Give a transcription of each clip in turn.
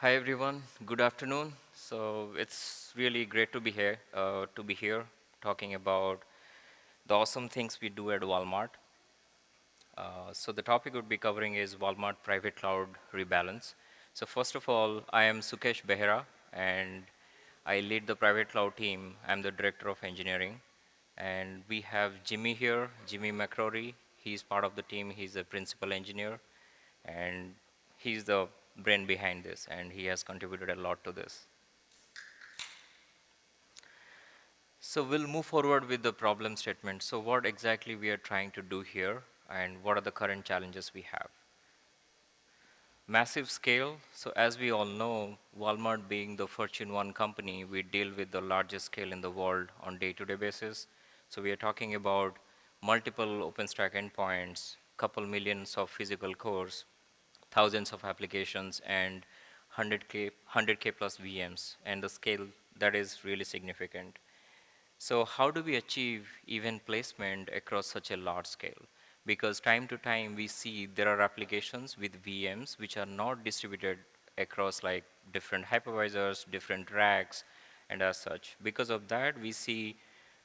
Hi everyone, good afternoon. So it's really great to be here talking about the awesome things we do at Walmart. So the topic we'll be covering is Walmart Private Cloud Rebalance. So first of all, I am Sukesh Behera and I lead the private cloud team. I'm the director of engineering. And we have Jimmy here, Jimmy McCrory. He's part of the team. He's a principal engineer and he's the brain behind this and he has contributed a lot to this. So we'll move forward with the problem statement. So what exactly we are trying to do here and what are the current challenges we have? Massive scale. So as we all know, Walmart being the Fortune 1 company, we deal with the largest scale in the world on day-to-day basis. So we are talking about multiple OpenStack endpoints, couple millions of physical cores, thousands of applications, and 100K plus VMs, and the scale that is really significant. So how do we achieve event placement across such a large scale? Because time to time we see there are applications with VMs which are not distributed across like different hypervisors, different racks, and as such. Because of that, we see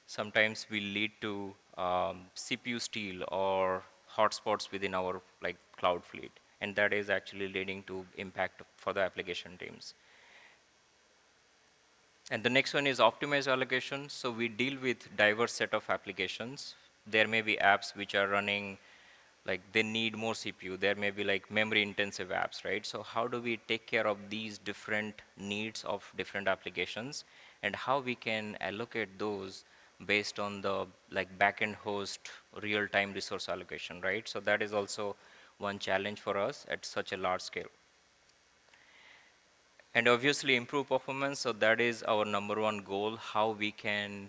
sometimes we lead to CPU steal or hotspots within our like cloud fleet, and that is actually leading to impact for the application teams. And the next one is optimized allocation. So we deal with diverse set of applications. There may be apps which are running like they need more CPU. There may be like memory intensive apps, right? So how do we take care of these different needs of different applications and how we can allocate those based on the like backend host real-time resource allocation, right? So that is also one challenge for us at such a large scale. And obviously improve performance. So that is our number one goal, how we can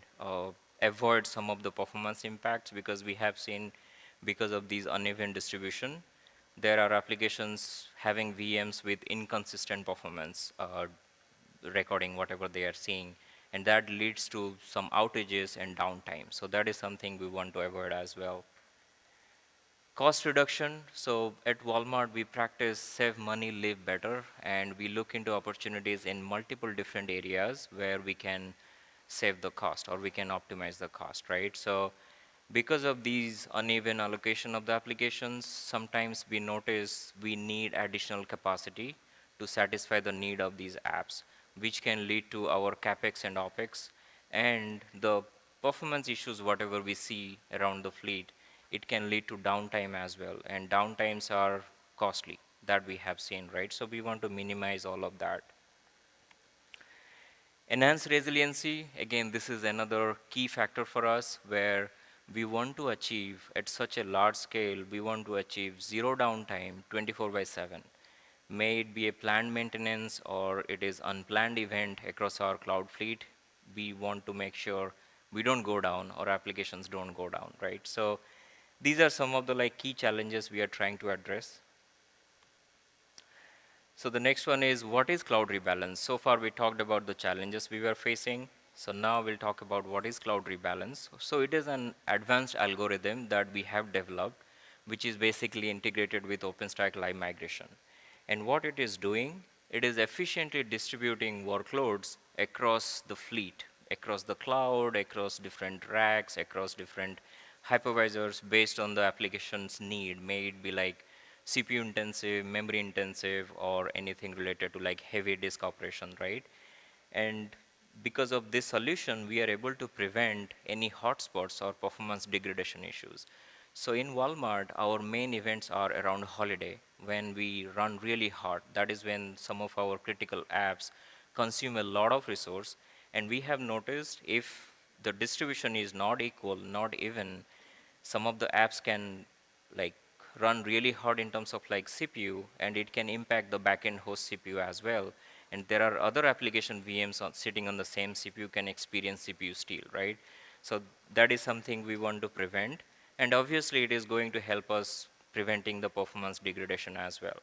avoid some of the performance impacts, because we have seen because of these uneven distribution, there are applications having VMs with inconsistent performance, recording whatever they are seeing, and that leads to some outages and downtime. So that is something we want to avoid as well. Cost reduction. So at Walmart, we practice save money, live better, and we look into opportunities in multiple different areas where we can save the cost or we can optimize the cost, right? So because of these uneven allocation of the applications, sometimes we notice we need additional capacity to satisfy the need of these apps, which can lead to our CapEx and OpEx and the performance issues, whatever we see around the fleet. It can lead to downtime as well, and downtimes are costly that we have seen, right? So we want to minimize all of that. Enhance resiliency, again, this is another key factor for us where we want to achieve at such a large scale, we want to achieve zero downtime 24 by 7. May it be a planned maintenance or it is unplanned event across our cloud fleet, we want to make sure we don't go down or applications don't go down, right? So these are some of the like key challenges we are trying to address. So the next one is, what is Cloud Rebalance? So far we talked about the challenges we were facing. So now we'll talk about what is Cloud Rebalance. So it is an advanced algorithm that we have developed, which is basically integrated with OpenStack Live Migration. And what it is doing, it is efficiently distributing workloads across the fleet, across the cloud, across different racks, across different hypervisors based on the application's need. May it be like CPU intensive, memory intensive, or anything related to like heavy disk operation, right? And because of this solution, we are able to prevent any hotspots or performance degradation issues. So in Walmart, our main events are around holiday when we run really hard. That is when some of our critical apps consume a lot of resource. And we have noticed if the distribution is not equal, not even, some of the apps can like run really hard in terms of like CPU, and it can impact the backend host CPU as well. And there are other application VMs sitting on the same CPU can experience CPU steal, right? So that is something we want to prevent. And obviously it is going to help us preventing the performance degradation as well.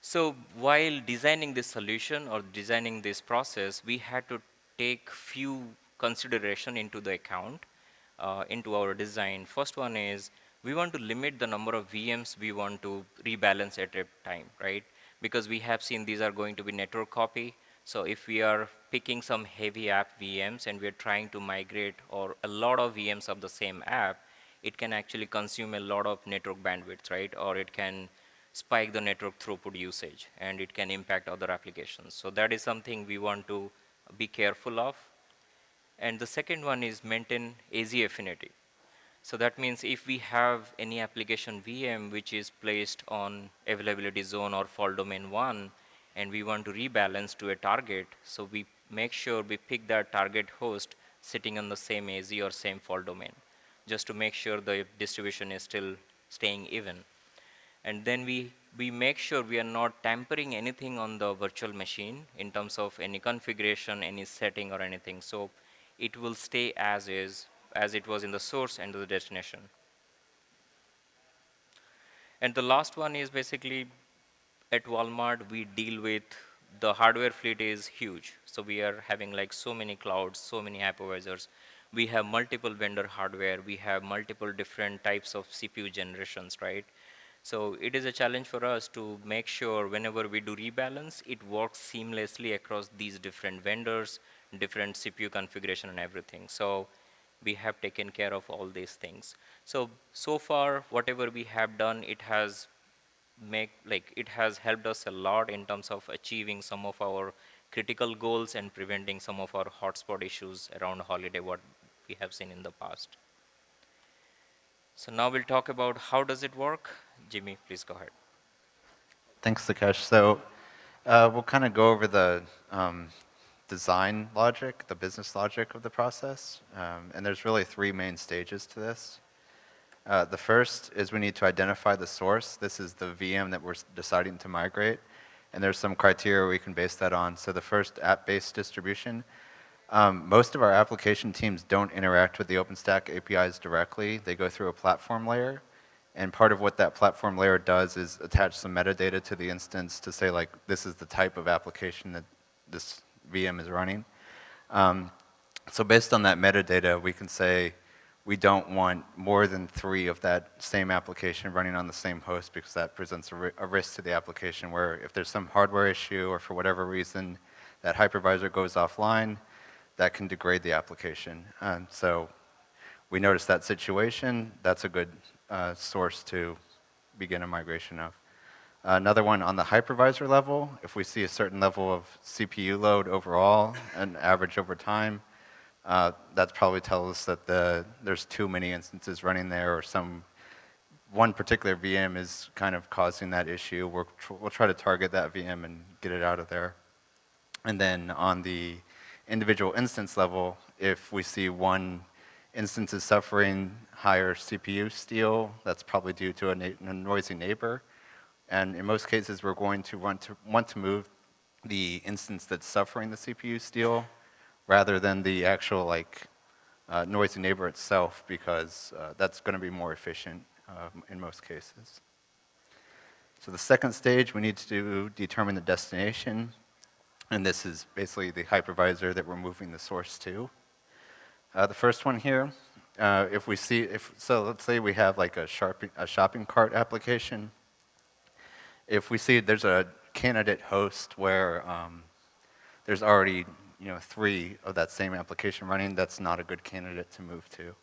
So while designing this solution or designing this process, we had to take few consideration into the account, into our design. First one is we want to limit the number of VMs we want to rebalance at a time, right? because we have seen these are going to be network copy. So if we are picking some heavy app VMs and we are trying to migrate or a lot of VMs of the same app, it can actually consume a lot of network bandwidth, right? Or it can spike the network throughput usage and it can impact other applications. So that is something we want to be careful of. And the second one is maintain AZ affinity. So that means if we have any application VM which is placed on availability zone or fault domain 1 and we want to rebalance to a target, so we make sure we pick that target host sitting on the same AZ or same fault domain, just to make sure the distribution is still staying even. And then we make sure we are not tampering anything on the virtual machine in terms of any configuration, any setting or anything. So it will stay as is, as it was in the source and the destination. And the last one is basically at Walmart, we deal with the hardware fleet is huge. So we are having like so many clouds, so many hypervisors. We have multiple vendor hardware. We have multiple different types of CPU generations, right? So it is a challenge for us to make sure whenever we do rebalance, it works seamlessly across these different vendors, different CPU configuration and everything. So we have taken care of all these things. So far, whatever we have done, it has helped us a lot in terms of achieving some of our critical goals and preventing some of our hotspot issues around holiday, what we have seen in the past. So now we'll talk about how does it work. Jimmy, please go ahead. Thanks, Sukesh. So we'll kind of go over the design logic, the business logic of the process. And there's really three main stages to this. The first is we need to identify the source. This is the VM that we're deciding to migrate. And there's some criteria we can base that on. So the first, app-based distribution. Most of our application teams don't interact with the Openstack APIs directly. They go through a platform layer. And part of what that platform layer does is attach some metadata to the instance to say, like, this is the type of application that this VM is running. So based on that metadata, we can say we don't want more than 3 of that same application running on the same host, because that presents a risk to the application where if there's some hardware issue or for whatever reason that hypervisor goes offline, that can degrade the application. So we notice that situation. That's a good source to begin a migration of. Another one on the hypervisor level, if we see a certain level of CPU load overall, an average over time, that probably tells us that there's too many instances running there, or one particular VM is kind of causing that issue. We'll try to target that VM and get it out of there. And then on the individual instance level, if we see one instance is suffering higher CPU steal, that's probably due to a noisy neighbor. And in most cases, we're going to want to move the instance that's suffering the CPU steal rather than the actual noisy neighbor itself, because that's going to be more efficient in most cases. So the second stage, we need to determine the destination. And this is basically the hypervisor that we're moving the source to. The first one here, so let's say we have like a shopping cart application. If we see there's a candidate host where there's already 3 of that same application running, that's not a good candidate to move to.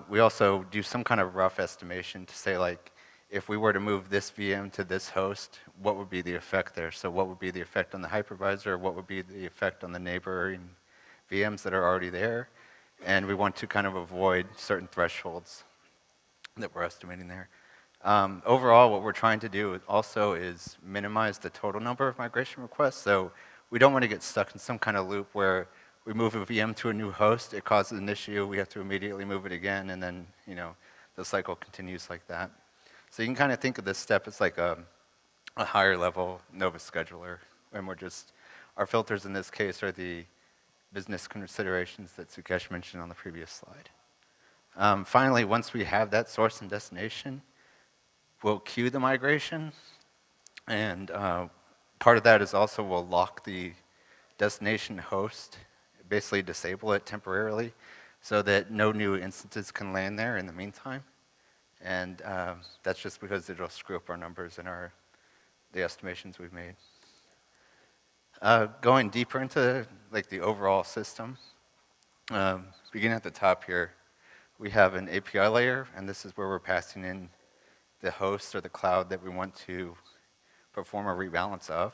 We also do some kind of rough estimation to say, like, if we were to move this VM to this host, what would be the effect there? So what would be the effect on the hypervisor? What would be the effect on the neighboring VMs that are already there? And we want to kind of avoid certain thresholds that we're estimating there. Overall, what we're trying to do also is minimize the total number of migration requests. So we don't want to get stuck in some kind of loop where we move a VM to a new host, it causes an issue, we have to immediately move it again, and then the cycle continues like that. So you can kind of think of this step as like a higher level Nova scheduler, and our filters in this case are the business considerations that Sukesh mentioned on the previous slide. Finally, once we have that source and destination, we'll queue the migration, and part of that is also we'll lock the destination host, basically disable it temporarily, so that no new instances can land there in the meantime. And that's just because it'll screw up our numbers in our the estimations we've made. Going deeper into like the overall system, beginning at the top here, we have an API layer, and this is where we're passing in the host or the cloud that we want to perform a rebalance of.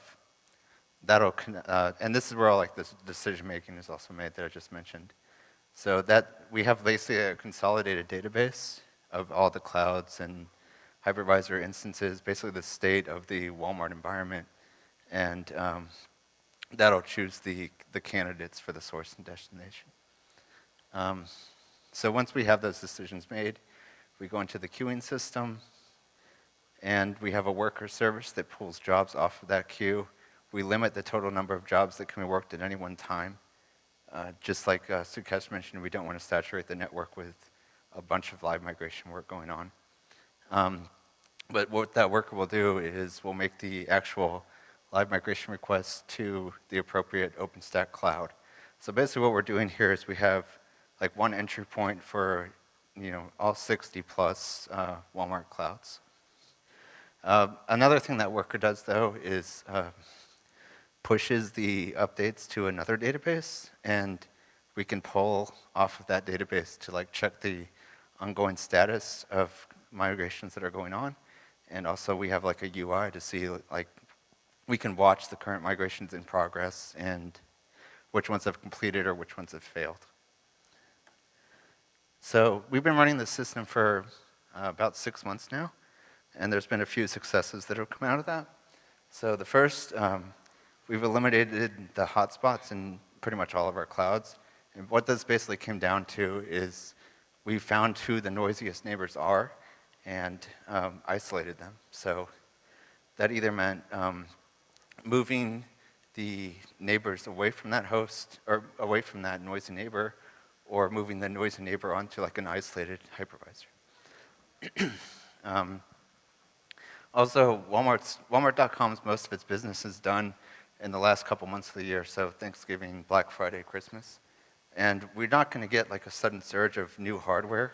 And this is where all like this decision making is also made that I just mentioned. So that we have basically a consolidated database of all the clouds and hypervisor instances, basically the state of the Walmart environment, and that'll choose the candidates for the source and destination. Um, so once we have those decisions made, we go into the queuing system, and we have a worker service that pulls jobs off of that queue. We limit the total number of jobs that can be worked at any one time. Just like Sukesh mentioned, we don't want to saturate the network with a bunch of live migration work going on. But what that worker will do is we'll make the actual live migration request to the appropriate Openstack cloud. So basically what we're doing here is we have like one entry point for all 60 plus Walmart clouds. Another thing that worker does though is pushes the updates to another database, and we can pull off of that database to like check the ongoing status of migrations that are going on. And also we have like a UI to see like we can watch the current migrations in progress and which ones have completed or which ones have failed. So we've been running this system for about 6 months now, and there's been a few successes that have come out of that. So the first, we've eliminated the hotspots in pretty much all of our clouds. And what this basically came down to is we found who the noisiest neighbors are and isolated them. So that either meant moving the neighbors away from that host or away from that noisy neighbor, or moving the noisy neighbor onto like an isolated hypervisor. Also, Walmart.com's most of its business is done in the last couple months of the year, so Thanksgiving, Black Friday, Christmas. And we're not going to get like a sudden surge of new hardware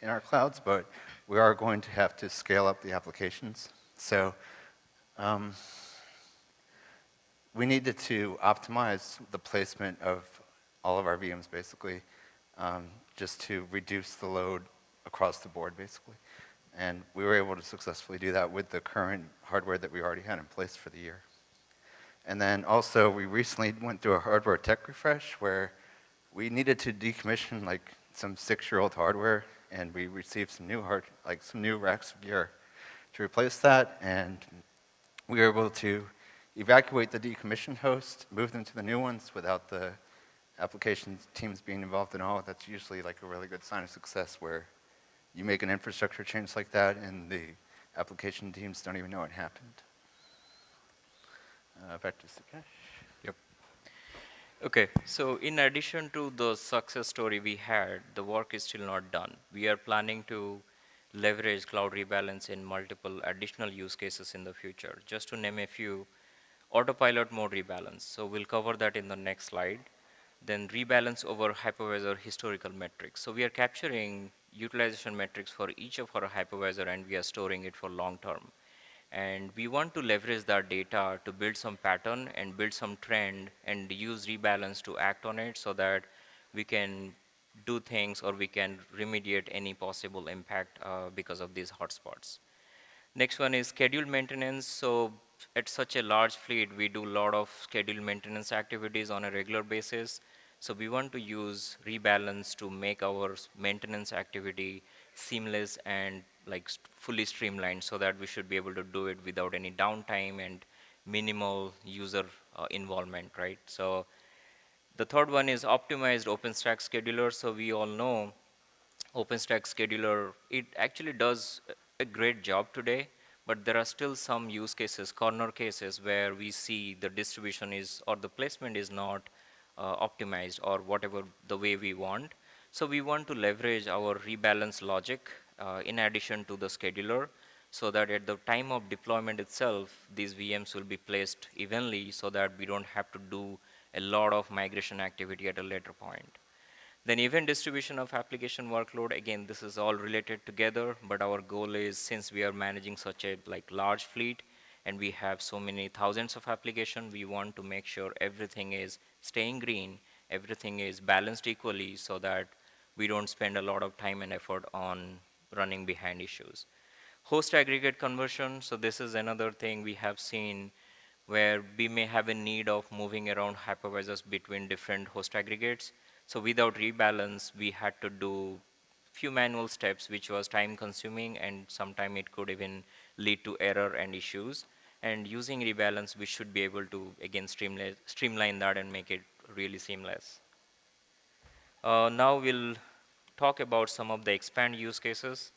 in our clouds, but we are going to have to scale up the applications. So we needed to optimize the placement of all of our VMs, basically, just to reduce the load across the board, basically. And we were able to successfully do that with the current hardware that we already had in place for the year. And then also, we recently went through a hardware tech refresh where we needed to decommission like some 6-year-old hardware, and we received some new racks of gear to replace that. And we were able to evacuate the decommissioned host, move them to the new ones without the application teams being involved in all. That's usually like a really good sign of success, where you make an infrastructure change like that and the application teams don't even know it happened. Back to Sukesh. Yep. Okay, so in addition to the success story we had, the work is still not done. We are planning to leverage Cloud Rebalance in multiple additional use cases in the future. Just to name a few, autopilot mode rebalance. So we'll cover that in the next slide. Then rebalance over hypervisor historical metrics. So we are capturing utilization metrics for each of our hypervisor, and we are storing it for long term. And we want to leverage that data to build some pattern and build some trend and use rebalance to act on it, so that we can do things or we can remediate any possible impact because of these hotspots. Next one is scheduled maintenance. So at such a large fleet, we do a lot of scheduled maintenance activities on a regular basis. So we want to use rebalance to make our maintenance activity seamless and like fully streamlined, so that we should be able to do it without any downtime and minimal user involvement, right? So the third one is optimized OpenStack scheduler. So we all know OpenStack scheduler, it actually does a great job today, but there are still some use cases, corner cases, where we see the distribution is, or the placement is not optimized or whatever the way we want. So we want to leverage our rebalance logic in addition to the scheduler, so that at the time of deployment itself, these VMs will be placed evenly, so that we don't have to do a lot of migration activity at a later point. Then event distribution of application workload, again, this is all related together, but our goal is, since we are managing such a like large fleet, and we have so many thousands of applications, we want to make sure everything is staying green, everything is balanced equally so that we don't spend a lot of time and effort on running behind issues. Host aggregate conversion, so this is another thing we have seen where we may have a need of moving around hypervisors between different host aggregates. So without rebalance, we had to do few manual steps, which was time consuming, and sometime it could even lead to error and issues. And using rebalance, we should be able to again streamline that and make it really seamless. Now we'll talk about some of the expand use cases.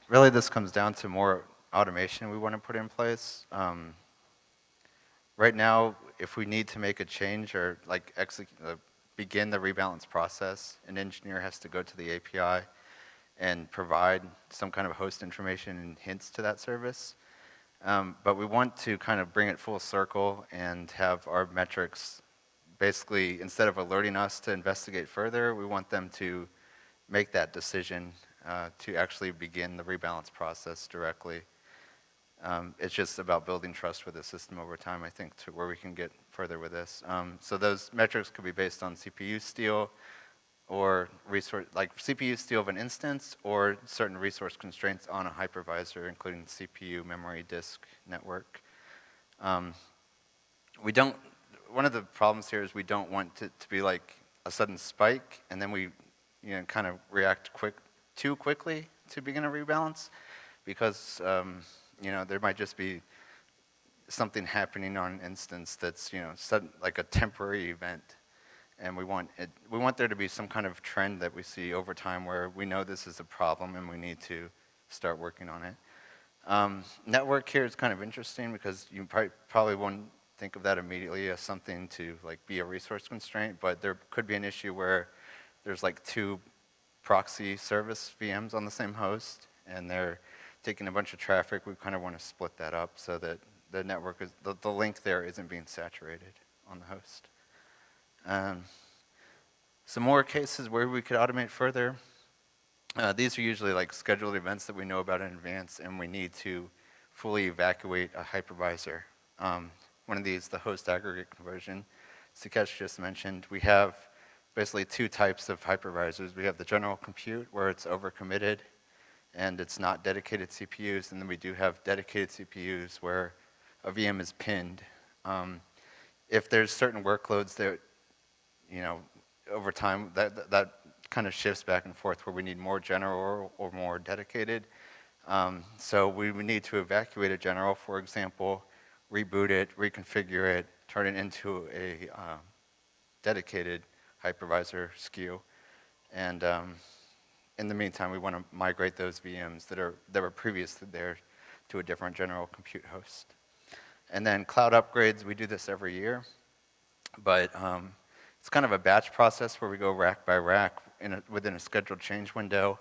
Really, this comes down to more automation we want to put in place. Right now, if we need to make a change or like begin the rebalance process, an engineer has to go to the API and provide some kind of host information and hints to that service. But we want to kind of bring it full circle and have our metrics basically, instead of alerting us to investigate further, we want them to make that decision to actually begin the rebalance process directly. It's just about building trust with the system over time, I think, to where we can get further with this. So those metrics could be based on CPU steal or resource, like CPU steal of an instance or certain resource constraints on a hypervisor, including CPU, memory, disk, network. Um, we don't, one of the problems here is we don't want it to be like a sudden spike and then we kind of react too quickly to begin a rebalance because there might just be something happening on an instance that's sudden, like a temporary event, and we want there to be some kind of trend that we see over time where we know this is a problem and we need to start working on it. Network here is kind of interesting because you probably wouldn't think of that immediately as something to like be a resource constraint, but there could be an issue where there's like two proxy service VMs on the same host and they're taking a bunch of traffic. We kind of want to split that up so that the network is, the link there isn't being saturated on the host. Some more cases where we could automate further. These are usually like scheduled events that we know about in advance and we need to fully evacuate a hypervisor. One of these, the host aggregate conversion, Sukesh just mentioned, we have basically two types of hypervisors. We have the general compute where it's overcommitted and it's not dedicated CPUs, and then we do have dedicated CPUs where a VM is pinned. If there's certain workloads that, over time, that kind of shifts back and forth where we need more general or more dedicated. So we would need to evacuate a general, for example, reboot it, reconfigure it, turn it into a dedicated hypervisor SKU. And in the meantime, we want to migrate those VMs that were previously there to a different general compute host. And then cloud upgrades, we do this every year. But it's kind of a batch process where we go rack by rack within a scheduled change window.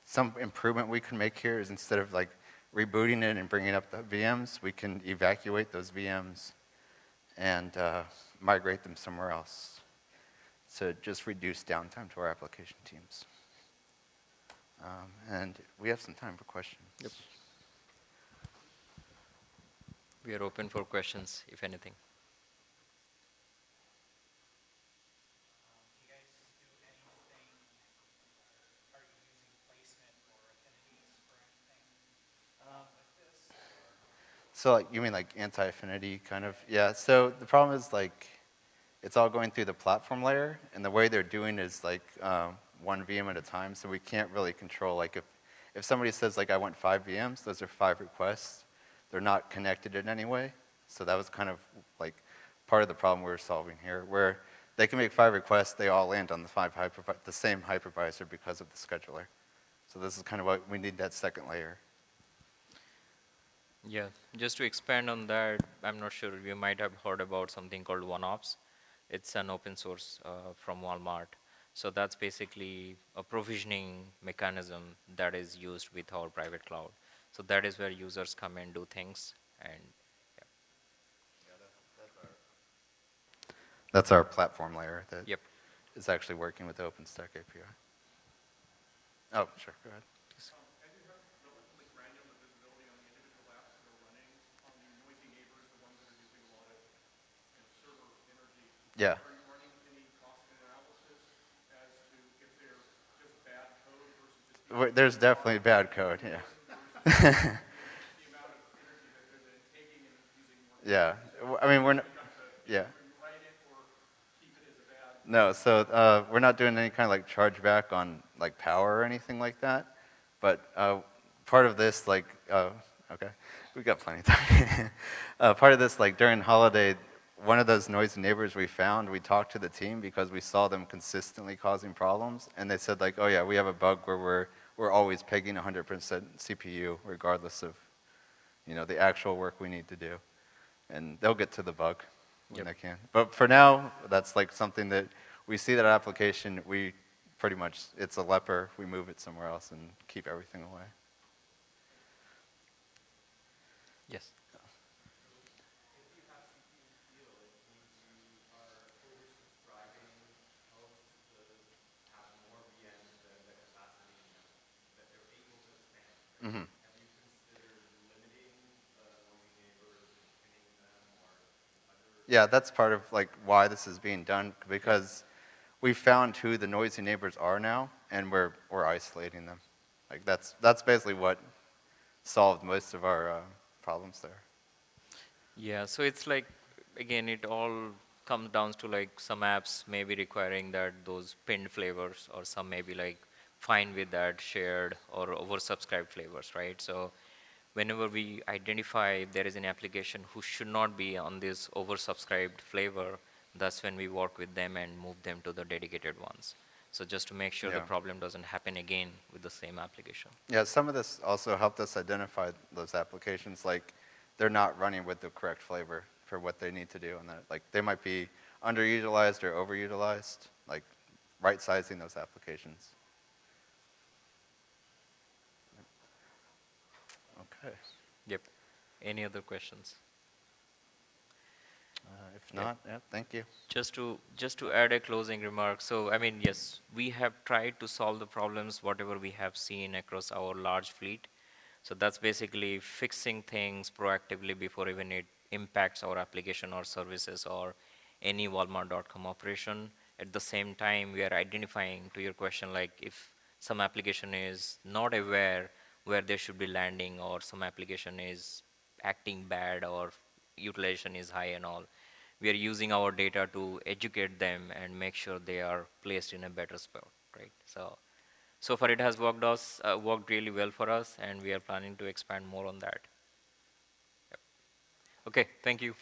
Some improvement we can make here is instead of like rebooting it and bringing up the VMs, we can evacuate those VMs and migrate them somewhere else to just reduce downtime to our application teams. And we have some time for questions. Yep. We are open for questions, if anything. So like, you mean like anti-affinity kind of? Yeah, so the problem is like, it's all going through the platform layer, and the way they're doing is like one VM at a time, so we can't really control, like if somebody says like I want 5 VMs, those are 5 requests. They're not connected in any way. So that was kind of like part of the problem we were solving here, where they can make 5 requests, they all land on the same hypervisor because of the scheduler. So this is kind of why we need that second layer. Yeah, just to expand on that, I'm not sure you might have heard about something called OneOps. It's an open source from Walmart. So that's basically a provisioning mechanism that is used with our private cloud. So that is where users come and do things. And That's our platform layer that yep. is actually working with the Openstack API. Oh, sure, go ahead. Yeah. There's definitely bad code, yeah. Yeah. I mean, yeah. No, so we're not doing any kind of like chargeback on like power or anything like that. But part of this, like, okay, we got plenty of time. Part of this, like during holiday, one of those noisy neighbors we found, we talked to the team because we saw them consistently causing problems, and they said like, oh yeah, we have a bug where we're always pegging 100% CPU regardless of the actual work we need to do, and they'll get to the bug when Yep. they can. But for now, that's like something that we see that application, we pretty much, it's a leper, we move it somewhere else and keep everything away. Yes. Hmm. Yeah, that's part of like why this is being done Yep. because we found who the noisy neighbors are now, and we're isolating them. Like that's basically what solved most of our problems there. Yeah, so it's like, again, it all comes down to like some apps may be requiring that those pinned flavors, or some may be like fine with that shared or oversubscribed flavors, right? So whenever we identify if there is an application who should not be on this oversubscribed flavor, that's when we work with them and move them to the dedicated ones. So just to make sure the Yeah. problem doesn't happen again with the same application. Yeah, some of this also helped us identify those applications, like they're not running with the correct flavor for what they need to do, and that like they might be underutilized or overutilized, like right sizing those applications. Okay. Yep. Any other questions? If Yep. not, yeah, thank you. Just to add a closing remark. So I mean, yes, we have tried to solve the problems whatever we have seen across our large fleet. So that's basically fixing things proactively before even it impacts our application or services or any Walmart.com operation. At the same time, we are identifying, to your question, like if some application is not aware where they should be landing, or some application is acting bad, or utilization is high and all, we are using our data to educate them and make sure they are placed in a better spot, right? So far it has worked really well for us, and we are planning to expand more on that. Okay, thank you.